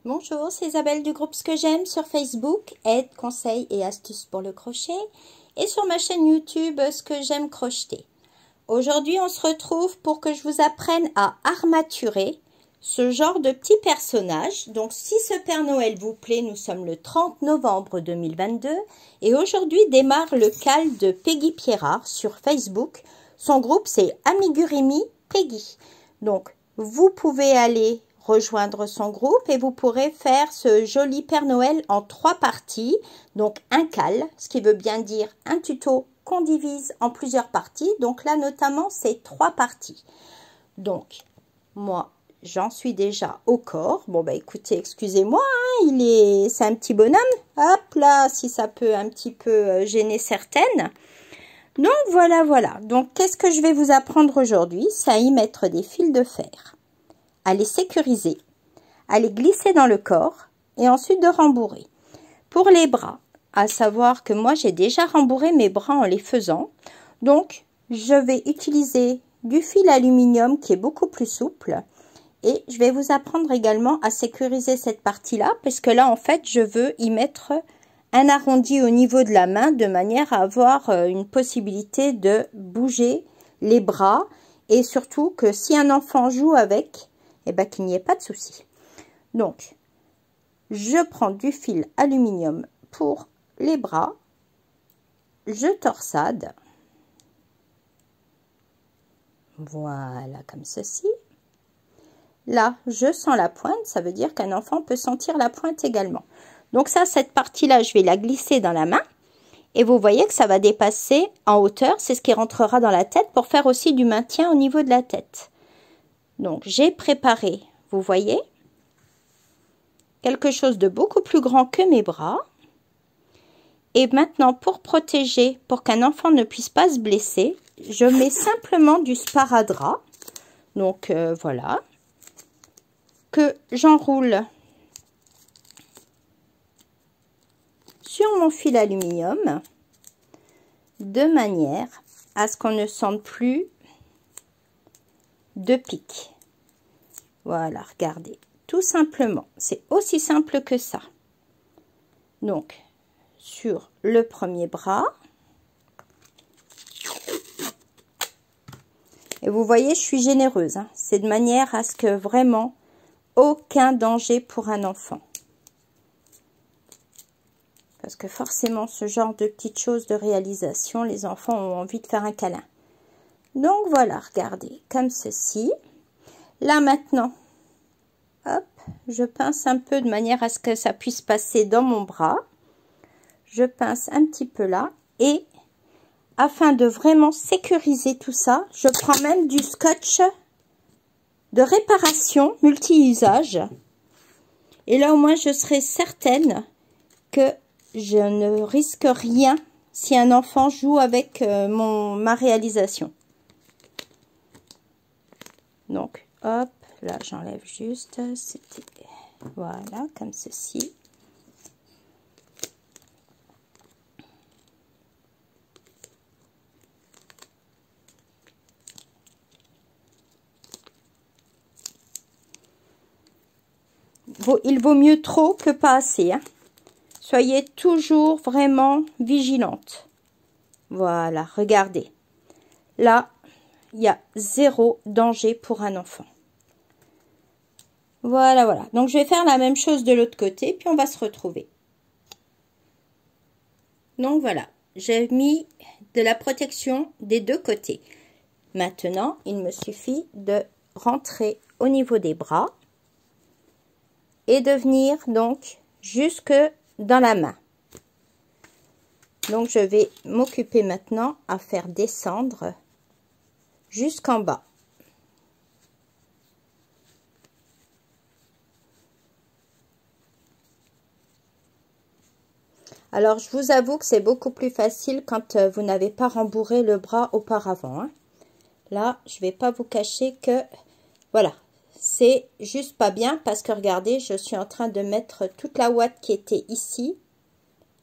Bonjour, c'est Isabelle du groupe Ce que j'aime sur Facebook, aide, conseils et astuces pour le crochet, et sur ma chaîne YouTube Ce que j'aime crocheter. Aujourd'hui, on se retrouve pour que je vous apprenne à armaturer ce genre de petit personnage. Donc, si ce Père Noël vous plaît, nous sommes le 30 novembre 2022 et aujourd'hui démarre le cal de Peggy Pierrard sur Facebook. Son groupe, c'est Amigurumi Peggy. Donc, vous pouvez aller rejoindre son groupe et vous pourrez faire ce joli Père Noël en 3 parties. Donc, un cal, ce qui veut bien dire un tuto qu'on divise en plusieurs parties. Donc là, notamment, c'est 3 parties. Donc, moi, j'en suis déjà au corps. Bon, bah écoutez, excusez-moi, hein, c'est un petit bonhomme. Hop là, si ça peut un petit peu gêner certaines. Donc, voilà. Donc, qu'est-ce que je vais vous apprendre aujourd'hui? C'est à y mettre des fils de fer, à les sécuriser, à les glisser dans le corps et ensuite de rembourrer. Pour les bras, à savoir que moi, j'ai déjà rembourré mes bras en les faisant. Donc, je vais utiliser du fil aluminium qui est beaucoup plus souple. Et je vais vous apprendre également à sécuriser cette partie-là, parce que là, en fait, je veux y mettre un arrondi au niveau de la main, de manière à avoir une possibilité de bouger les bras. Et surtout que si un enfant joue avec, eh ben, qu'il n'y ait pas de souci. Donc, je prends du fil aluminium pour les bras, je torsade, voilà, comme ceci. Là, je sens la pointe, ça veut dire qu'un enfant peut sentir la pointe également. Donc ça, cette partie-là, je vais la glisser dans la main. Et vous voyez que ça va dépasser en hauteur, c'est ce qui rentrera dans la tête pour faire aussi du maintien au niveau de la tête. Donc, j'ai préparé, vous voyez, quelque chose de beaucoup plus grand que mes bras. Et maintenant, pour protéger, pour qu'un enfant ne puisse pas se blesser, je mets simplement du sparadrap. Donc, voilà. Que j'enroule sur mon fil aluminium de manière à ce qu'on ne sente plus de pique. Voilà, regardez. Tout simplement. C'est aussi simple que ça. Donc, sur le premier bras. Et vous voyez, je suis généreuse. Hein. C'est de manière à ce que vraiment aucun danger pour un enfant. Parce que forcément, ce genre de petites choses de réalisation, les enfants ont envie de faire un câlin. Donc voilà, regardez, comme ceci. Là maintenant, hop, je pince un peu de manière à ce que ça puisse passer dans mon bras. Je pince un petit peu là et afin de vraiment sécuriser tout ça, je prends même du scotch de réparation multi-usage. Et là au moins je serai certaine que je ne risque rien si un enfant joue avec ma réalisation. Donc hop, là j'enlève juste, c'était voilà comme ceci. Il vaut mieux trop que pas assez. Hein. Soyez toujours vraiment vigilante. Voilà, regardez. Là, il y a 0 danger pour un enfant. Voilà. Donc, je vais faire la même chose de l'autre côté, puis on va se retrouver. Donc, voilà. J'ai mis de la protection des deux côtés. Maintenant, il me suffit de rentrer au niveau des bras. Et de venir donc jusque dans la main. Donc je vais m'occuper maintenant à faire descendre jusqu'en bas. Alors je vous avoue que c'est beaucoup plus facile quand vous n'avez pas rembourré le bras auparavant. Hein. Là, je vais pas vous cacher que voilà. C'est juste pas bien parce que regardez, je suis en train de mettre toute la ouate qui était ici,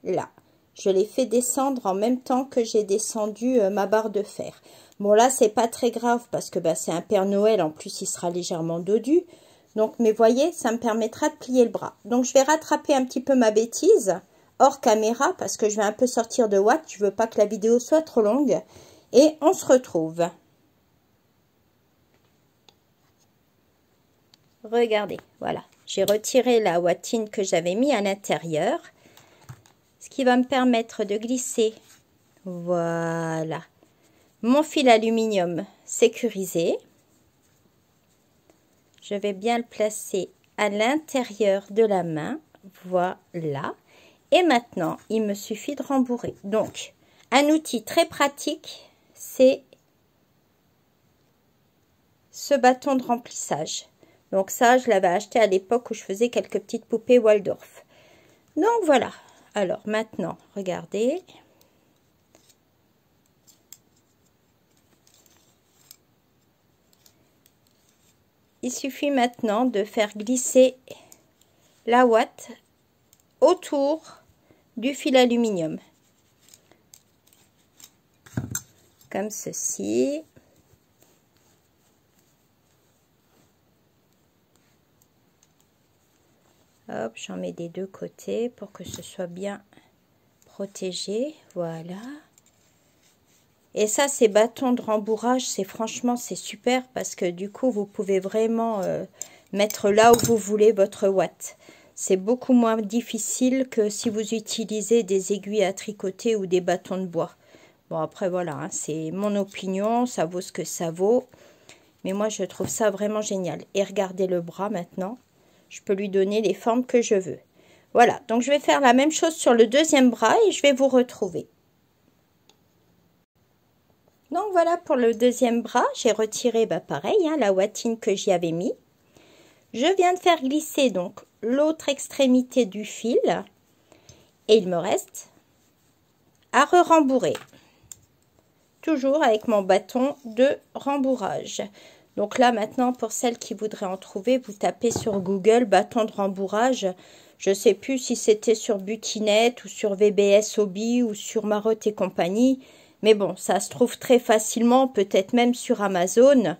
là. Je l'ai fait descendre en même temps que j'ai descendu ma barre de fer. Bon là, c'est pas très grave parce que bah, c'est un Père Noël, en plus il sera légèrement dodu. Donc, mais voyez, ça me permettra de plier le bras. Donc, je vais rattraper un petit peu ma bêtise hors caméra parce que je vais un peu sortir de Watt. Je veux pas que la vidéo soit trop longue. Et on se retrouve. Regardez, voilà. J'ai retiré la ouatine que j'avais mis à l'intérieur. Ce qui va me permettre de glisser, voilà, mon fil aluminium sécurisé. Je vais bien le placer à l'intérieur de la main. Voilà. Et maintenant, il me suffit de rembourrer. Donc, un outil très pratique, c'est ce bâton de remplissage. Donc ça, je l'avais acheté à l'époque où je faisais quelques petites poupées Waldorf. Donc voilà. Alors maintenant, regardez. Il suffit maintenant de faire glisser la ouate autour du fil aluminium. Comme ceci. Hop, j'en mets des deux côtés pour que ce soit bien protégé. Voilà. Et ça, ces bâtons de rembourrage, franchement, c'est super parce que du coup, vous pouvez vraiment mettre là où vous voulez votre ouate. C'est beaucoup moins difficile que si vous utilisez des aiguilles à tricoter ou des bâtons de bois. Bon, après, voilà, hein, c'est mon opinion, ça vaut ce que ça vaut. Mais moi, je trouve ça vraiment génial. Et regardez le bras maintenant. Je peux lui donner les formes que je veux. Voilà, donc je vais faire la même chose sur le deuxième bras et je vais vous retrouver. Donc voilà pour le deuxième bras, j'ai retiré pareil, hein, la ouatine que j'y avais mis. Je viens de faire glisser donc l'autre extrémité du fil et il me reste à rembourrer. Toujours avec mon bâton de rembourrage. Donc là maintenant pour celles qui voudraient en trouver, vous tapez sur Google bâton de rembourrage. Je ne sais plus si c'était sur Butinette ou sur VBS Hobby ou sur Marotte et compagnie. Mais bon, ça se trouve très facilement, peut-être même sur Amazon.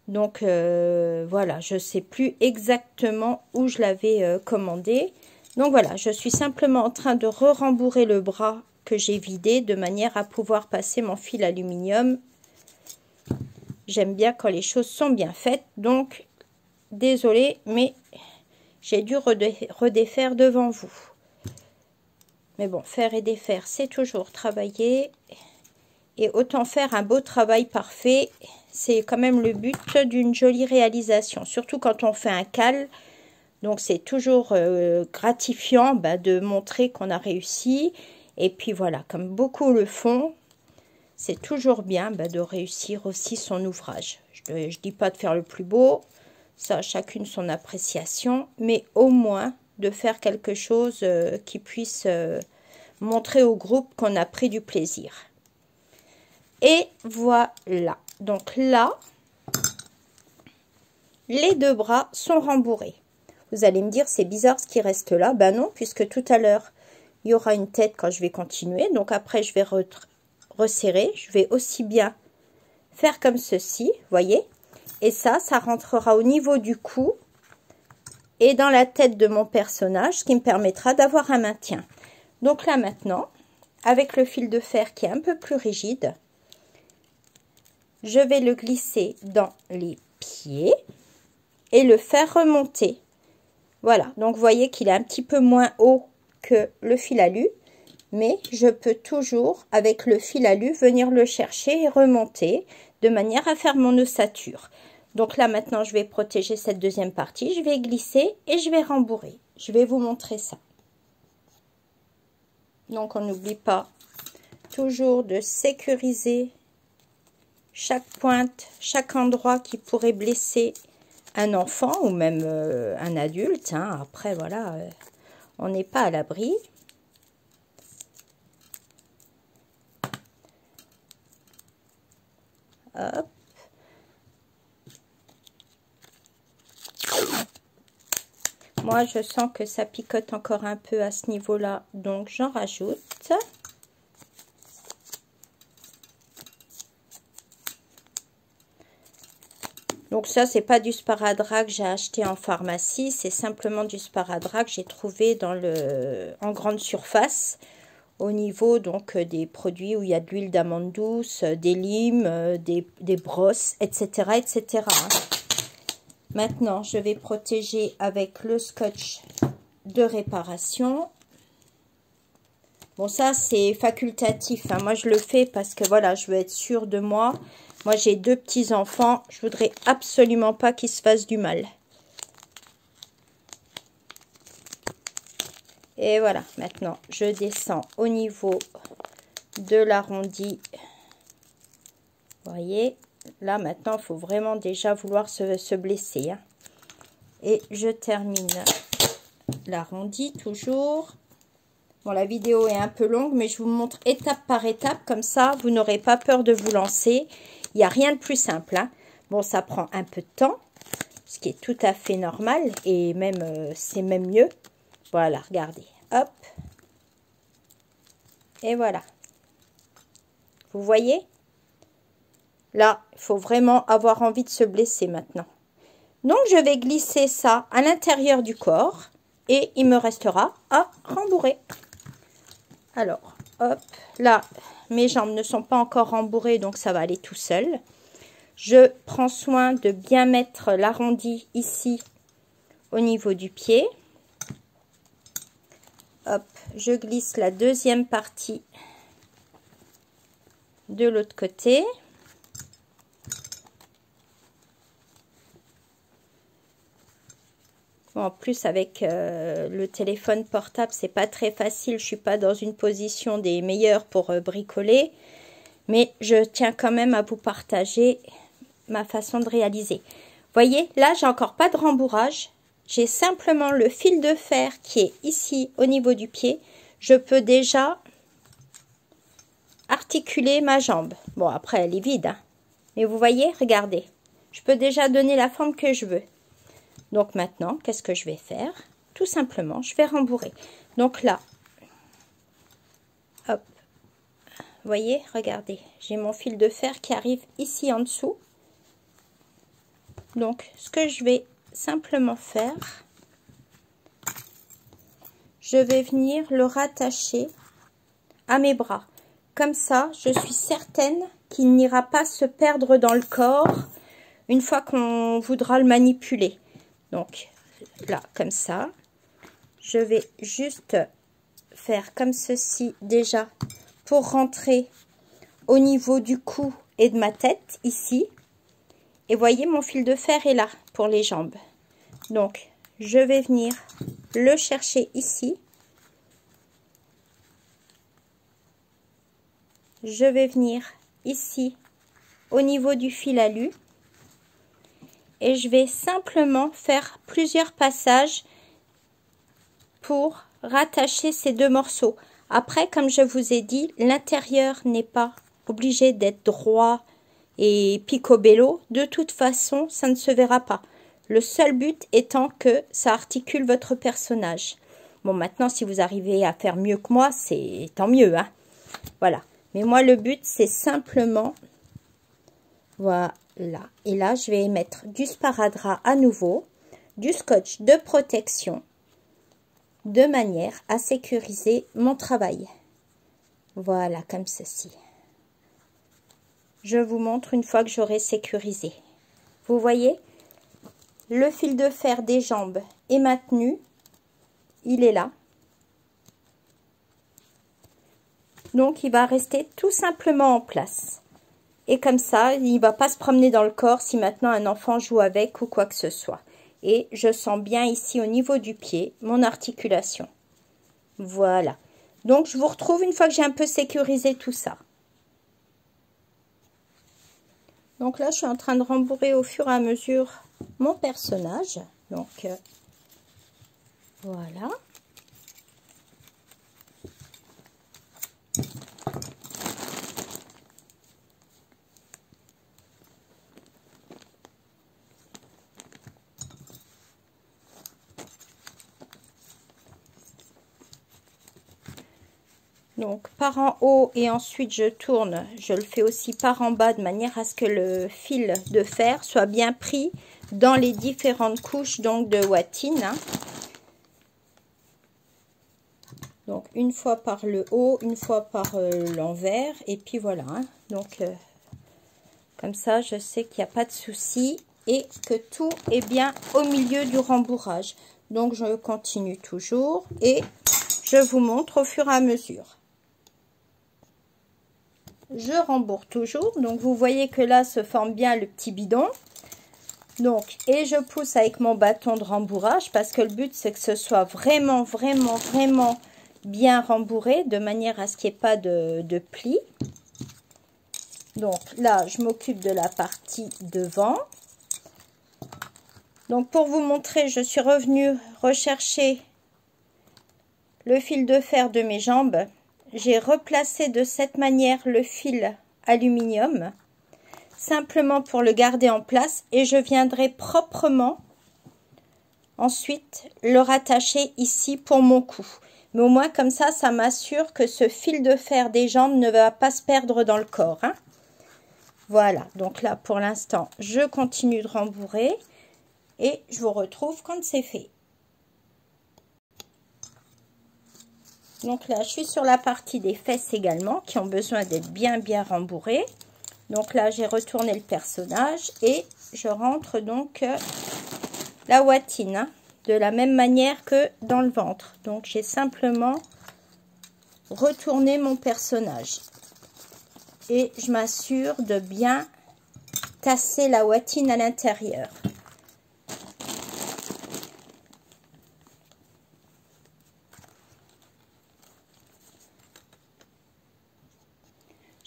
Donc voilà, je ne sais plus exactement où je l'avais commandé. Donc voilà, je suis simplement en train de rembourrer le bras que j'ai vidé de manière à pouvoir passer mon fil aluminium. J'aime bien quand les choses sont bien faites. Donc, désolée, mais j'ai dû redéfaire devant vous. Mais bon, faire et défaire, c'est toujours travailler. Et autant faire un beau travail parfait, c'est quand même le but d'une jolie réalisation. Surtout quand on fait un cal. Donc, c'est toujours gratifiant de montrer qu'on a réussi. Et puis voilà, comme beaucoup le font, c'est toujours bien de réussir aussi son ouvrage. Je ne dis pas de faire le plus beau, ça chacune son appréciation, mais au moins de faire quelque chose qui puisse montrer au groupe qu'on a pris du plaisir. Et voilà, donc là, les deux bras sont rembourrés. Vous allez me dire, c'est bizarre ce qui reste là. Ben non, puisque tout à l'heure, il y aura une tête quand je vais continuer. Donc après, je vais resserrer. Je vais aussi bien faire comme ceci, voyez. Et ça rentrera au niveau du cou et dans la tête de mon personnage, ce qui me permettra d'avoir un maintien. Donc là maintenant, avec le fil de fer qui est un peu plus rigide, je vais le glisser dans les pieds et le faire remonter. Voilà, donc vous voyez qu'il est un petit peu moins haut que le fil alu. Mais je peux toujours, avec le fil alu, venir le chercher et remonter de manière à faire mon ossature. Donc là, maintenant, je vais protéger cette deuxième partie. Je vais glisser et je vais rembourrer. Je vais vous montrer ça. Donc, on n'oublie pas toujours de sécuriser chaque pointe, chaque endroit qui pourrait blesser un enfant ou même un adulte. Hein. Après, voilà, on n'est pas à l'abri. Hop. Moi, je sens que ça picote encore un peu à ce niveau-là, donc j'en rajoute. Donc, Donc ça, c'est pas du sparadrap que j'ai acheté en pharmacie, c'est simplement du sparadrap que j'ai trouvé en grande surface, au niveau donc des produits où il y a de l'huile d'amande douce, des limes, des brosses, etc. etc. Maintenant, je vais protéger avec le scotch de réparation. Bon, ça, c'est facultatif, hein. Moi, je le fais parce que, voilà, je veux être sûre de moi. Moi, j'ai 2 petits-enfants. Je voudrais absolument pas qu'ils se fassent du mal. Et voilà, maintenant, je descends au niveau de l'arrondi. Vous voyez, là, maintenant, il faut vraiment déjà vouloir se blesser, hein. Et je termine l'arrondi, toujours. Bon, la vidéo est un peu longue, mais je vous montre étape par étape. Comme ça, vous n'aurez pas peur de vous lancer. Il n'y a rien de plus simple, hein. Bon, ça prend un peu de temps, ce qui est tout à fait normal. Et même, c'est même mieux. Voilà, regardez. Hop. Et voilà. Vous voyez? Là, il faut vraiment avoir envie de se blesser maintenant. Donc, je vais glisser ça à l'intérieur du corps. Et il me restera à rembourrer. Alors, hop, là, mes jambes ne sont pas encore rembourrées, donc ça va aller tout seul. Je prends soin de bien mettre l'arrondi ici, au niveau du pied. Hop, je glisse la deuxième partie de l'autre côté. Bon, en plus, avec le téléphone portable, c'est pas très facile. Je suis pas dans une position des meilleures pour bricoler. Mais je tiens quand même à vous partager ma façon de réaliser. Voyez, là, j'ai encore pas de rembourrage. J'ai simplement le fil de fer qui est ici au niveau du pied. Je peux déjà articuler ma jambe. Bon, après, elle est vide, hein. Mais vous voyez, regardez. Je peux déjà donner la forme que je veux. Donc maintenant, qu'est-ce que je vais faire? Tout simplement, je vais rembourrer. Donc là, hop, vous voyez, regardez, j'ai mon fil de fer qui arrive ici en dessous. Donc, ce que je vais simplement faire, je vais venir le rattacher à mes bras. Comme ça, je suis certaine qu'il n'ira pas se perdre dans le corps une fois qu'on voudra le manipuler. Donc, là, comme ça, je vais juste faire comme ceci déjà pour rentrer au niveau du cou et de ma tête, ici. Et voyez, mon fil de fer est là pour les jambes. Donc, je vais venir le chercher ici. Je vais venir ici au niveau du fil alu. Et je vais simplement faire plusieurs passages pour rattacher ces 2 morceaux. Après, comme je vous ai dit, l'intérieur n'est pas obligé d'être droit et picobello. De toute façon, ça ne se verra pas. Le seul but étant que ça articule votre personnage. Bon, maintenant, si vous arrivez à faire mieux que moi, c'est tant mieux, hein. Voilà. Mais moi, le but, c'est simplement... Voilà. Et là, je vais mettre du sparadrap à nouveau, du scotch de protection, de manière à sécuriser mon travail. Voilà, comme ceci. Je vous montre une fois que j'aurai sécurisé. Vous voyez, le fil de fer des jambes est maintenu. Il est là. Donc, il va rester tout simplement en place. Et comme ça, il ne va pas se promener dans le corps si maintenant un enfant joue avec ou quoi que ce soit. Et je sens bien ici au niveau du pied mon articulation. Voilà. Donc, je vous retrouve une fois que j'ai un peu sécurisé tout ça. Donc là, je suis en train de rembourrer au fur et à mesure mon personnage. Donc, voilà. Donc par en haut et ensuite je tourne, je le fais aussi par en bas de manière à ce que le fil de fer soit bien pris dans les différentes couches donc de watine. Hein. Donc une fois par le haut, une fois par l'envers et puis voilà. Hein. Donc comme ça je sais qu'il n'y a pas de souci et que tout est bien au milieu du rembourrage. Donc je continue toujours et je vous montre au fur et à mesure. Je rembourre toujours, donc vous voyez que là se forme bien le petit bidon. Donc, et je pousse avec mon bâton de rembourrage parce que le but c'est que ce soit vraiment bien rembourré de manière à ce qu'il n'y ait pas de plis. Donc là, je m'occupe de la partie devant. Donc pour vous montrer, je suis revenue rechercher le fil de fer de mes jambes. J'ai replacé de cette manière le fil aluminium, simplement pour le garder en place, et je viendrai proprement ensuite le rattacher ici pour mon cou. Mais au moins comme ça, ça m'assure que ce fil de fer des jambes ne va pas se perdre dans le corps. Hein. Voilà, donc là pour l'instant, je continue de rembourrer et je vous retrouve quand c'est fait. Donc là, je suis sur la partie des fesses également, qui ont besoin d'être bien rembourrées. Donc là, j'ai retourné le personnage et je rentre donc la watine, hein, de la même manière que dans le ventre. Donc j'ai simplement retourné mon personnage. Et je m'assure de bien tasser la watine à l'intérieur.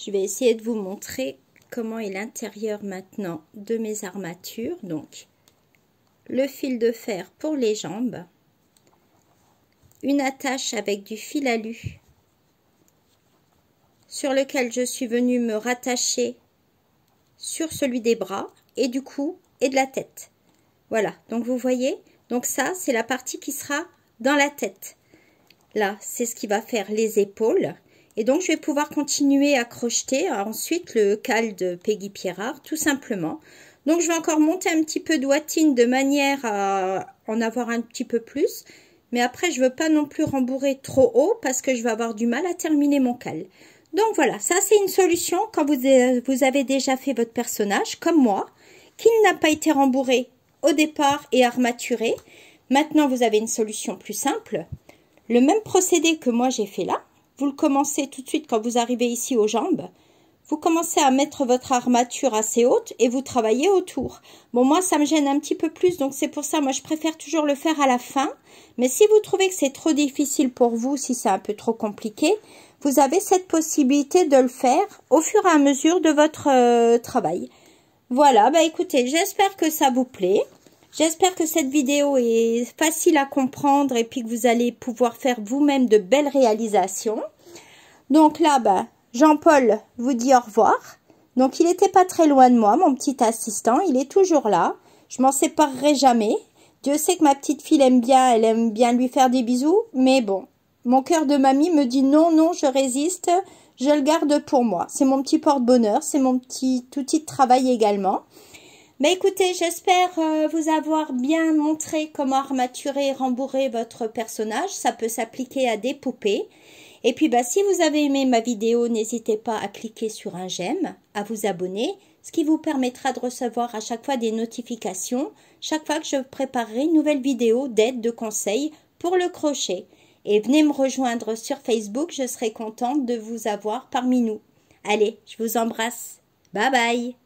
Je vais essayer de vous montrer comment est l'intérieur maintenant de mes armatures. Donc, le fil de fer pour les jambes, une attache avec du fil alu sur lequel je suis venue me rattacher sur celui des bras et du cou et de la tête. Voilà, donc vous voyez, donc ça c'est la partie qui sera dans la tête. Là, c'est ce qui va faire les épaules. Et donc, je vais pouvoir continuer à crocheter ensuite le cal de Peggy Pierrard, tout simplement. Donc, je vais encore monter un petit peu de watine de manière à en avoir un petit peu plus. Mais après, je ne veux pas non plus rembourrer trop haut parce que je vais avoir du mal à terminer mon cal. Donc, voilà, ça c'est une solution quand vous avez déjà fait votre personnage, comme moi, qui n'a pas été rembourré au départ et armaturé. Maintenant, vous avez une solution plus simple. Le même procédé que moi j'ai fait là. Vous le commencez tout de suite quand vous arrivez ici aux jambes. Vous commencez à mettre votre armature assez haute et vous travaillez autour. Bon, moi, ça me gêne un petit peu plus, donc c'est pour ça, moi, je préfère toujours le faire à la fin. Mais si vous trouvez que c'est trop difficile pour vous, si c'est un peu trop compliqué, vous avez cette possibilité de le faire au fur et à mesure de votre travail. Voilà, bah écoutez, j'espère que ça vous plaît. J'espère que cette vidéo est facile à comprendre et puis que vous allez pouvoir faire vous-même de belles réalisations. Donc là, bah, Jean-Paul vous dit au revoir. Donc il n'était pas très loin de moi, mon petit assistant. Il est toujours là. Je m'en séparerai jamais. Dieu sait que ma petite fille elle aime bien lui faire des bisous. Mais bon, mon cœur de mamie me dit non, non, je résiste. Je le garde pour moi. C'est mon petit porte-bonheur. C'est mon petit outil de travail également. Mais écoutez, j'espère vous avoir bien montré comment armaturer et rembourrer votre personnage. Ça peut s'appliquer à des poupées. Et puis, bah, si vous avez aimé ma vidéo, n'hésitez pas à cliquer sur un j'aime, à vous abonner, ce qui vous permettra de recevoir à chaque fois des notifications, chaque fois que je préparerai une nouvelle vidéo d'aide, de conseils pour le crochet. Et venez me rejoindre sur Facebook, je serai contente de vous avoir parmi nous. Allez, je vous embrasse. Bye bye!